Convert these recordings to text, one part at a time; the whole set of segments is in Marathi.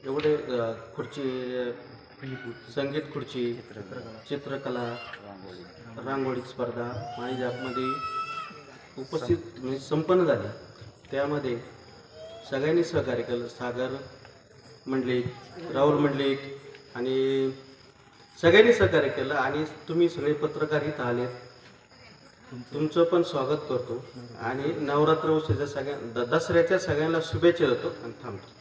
एवढे खुर्ची, संगीत खुर्ची, चित्रकला, रांगोळी स्पर्धा माळीजापमध्ये उपस्थित म्हणजे संपन्न झाली. त्यामध्ये सगळ्यांनी सहकार्य केलं. सागर मंडलिक, राहुल मंडलिक आणि सगळ्यांनी सहकार्य केलं. आणि तुम्ही सगळे पत्रकार इथं आलेत, तुमचं पण स्वागत करतो आणि नवरात्र उत्सवाच्या दसऱ्याच्या सगळ्यांना शुभेच्छा देतो आणि थांबतो.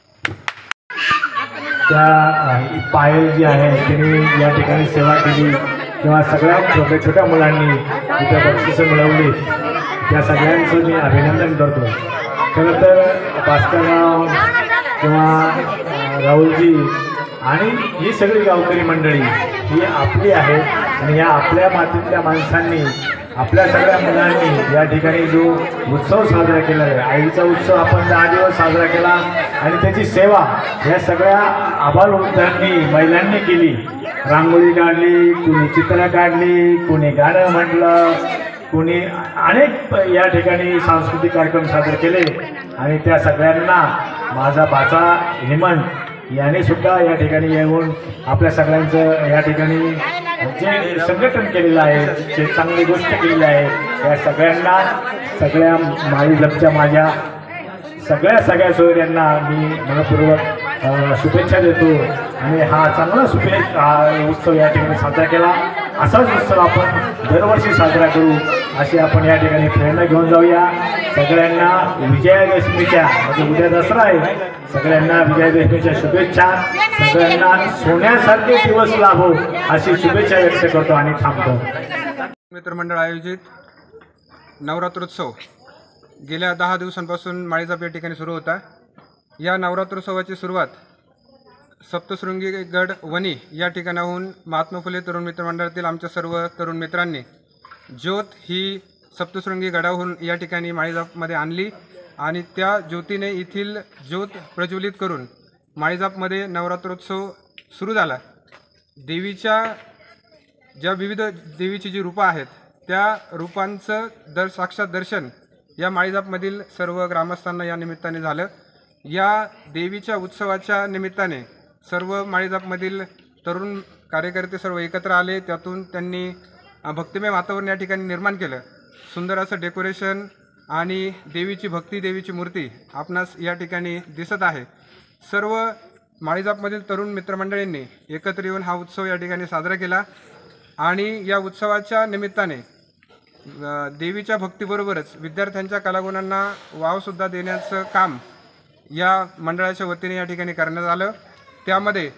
त्या पायल जी आहे तिने या ठिकाणी सेवा केली किंवा सगळ्या छोट्या छोट्या मुलांनी तिथे बक्षिसं मिळवली, त्या सगळ्यांचं मी अभिनंदन करतो. खरं तर भास्करराव किंवा राहुलजी आणि ही सगळी गावकरी मंडळी ही आपली आहे आणि या आपल्या मातीतल्या माणसांनी आपल्या सगळ्या मुलांनी या ठिकाणी जो उत्सव साजरा केला आहे, आईचा उत्सव आपण 10 दिवस साजरा केला आणि त्याची सेवा या सगळ्या आबालवृद्धांनी महिलांनी केली. रांगोळी काढली, कुणी चित्र काढली, कुणी गाणं म्हटलं, कुणी अनेक या ठिकाणी सांस्कृतिक कार्यक्रम सादर केले आणि त्या सगळ्यांना माझा भाचा हेमंत याने सुद्धा या ठिकाणी येऊन आपल्या सगळ्यांचं या ठिकाणी जे संघटन केलेलं आहे, जे चांगली गोष्ट केलेली आहे, या सगळ्यांना सगळ्या माळीजापच्या माझ्या सगळ्या सोयऱ्यांना मी मनपूर्वक शुभेच्छा देतो आणि हा चांगला उत्सव या ठिकाणी साजरा केला. असाच उत्सव आपण दरवर्षी साजरा करू अशी आपण या ठिकाणी प्रेरणा घेऊन जाऊया. सगळ्यांना विजयादशमीच्या म्हणजे उद्या दसरा आहे, सगळ्यांना विजयादशमीच्या शुभेच्छा. सगळ्यांना सोन्यासारखे दिवस लाभो अशी शुभेच्छा व्यक्त करतो आणि थांबतो. मित्रमंडळ आयोजित नवरात्रोत्सव गेल्या 10 दिवसांपासून माळीजाप या ठिकाणी सुरू होता. या नवरात्रोत्सवाची सुरुवात सप्तशृंगी गड वणी या ठिकाणाहून महात्मा फुले तरुण मित्रमंडळातील आमच्या सर्व तरुण मित्रांनी ज्योत ही सप्तशृंगी गडाहून या ठिकाणी माळीजापमध्ये आणली आणि त्या ज्योतीने येथील ज्योत प्रज्वलित करून माळीजापमध्ये नवरात्रोत्सव सुरू झाला. देवीच्या ज्या विविध देवीची जी रूपं आहेत त्या रूपांचं साक्षात दर्शन या माळीजापमधील सर्व ग्रामस्थांना या निमित्ताने झालं. या देवीच्या उत्सवाच्या निमित्ताने सर्व माळीजापमधील तरुण कार्यकर्ते सर्व एकत्र आले. त्यातून त्यांनी भक्तिमय वातावरण या ठिकाणी निर्माण केलं. सुंदर असं डेकोरेशन आणि देवीची भक्ती, देवीची मूर्ती आपणास या ठिकाणी दिसत आहे. सर्व माळीजापमधील तरुण मित्रमंडळींनी एकत्र येऊन हा उत्सव या ठिकाणी साजरा केला आणि या उत्सवाच्या निमित्ताने देवीच्या भक्तीबरोबरच विद्यार्थ्यांच्या कलागुणांना वावसुद्धा देण्याचं काम या मंडळाच्या वतीने या ठिकाणी करण्यात आलं. त्यामध्ये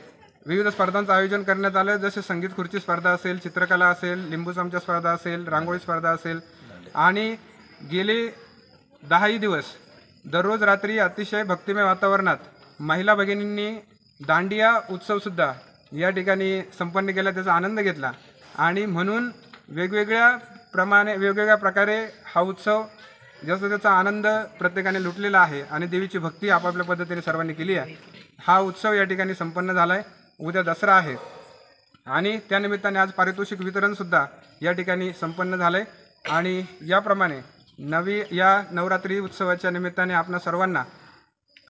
विविध स्पर्धांचं आयोजन करण्यात आलं, जसे संगीत खुर्ची स्पर्धा असेल, चित्रकला असेल, लिंबू चमचा स्पर्धा असेल, रांगोळी स्पर्धा असेल आणि गेले 10 दिवस दररोज रात्री अतिशय भक्तिमय वातावरणात महिला भगिनींनी दांडिया उत्सवसुद्धा या ठिकाणी संपन्न केला, त्याचा आनंद घेतला आणि म्हणून वेगवेगळ्या प्रकारे हा उत्सव जसं त्याचा आनंद प्रत्येकाने लुटलेला आहे आणि देवीची भक्ती आपापल्या पद्धतीने सर्वांनी केली आहे. हा उत्सव या ठिकाणी संपन्न झाला आहे. उद्या दसरा आहे आणि त्यानिमित्ताने आज पारितोषिक वितरणसुद्धा या ठिकाणी संपन्न झालं आहे आणि याप्रमाणे या नवरात्री उत्सवाच्या निमित्ताने आपणा सर्वांना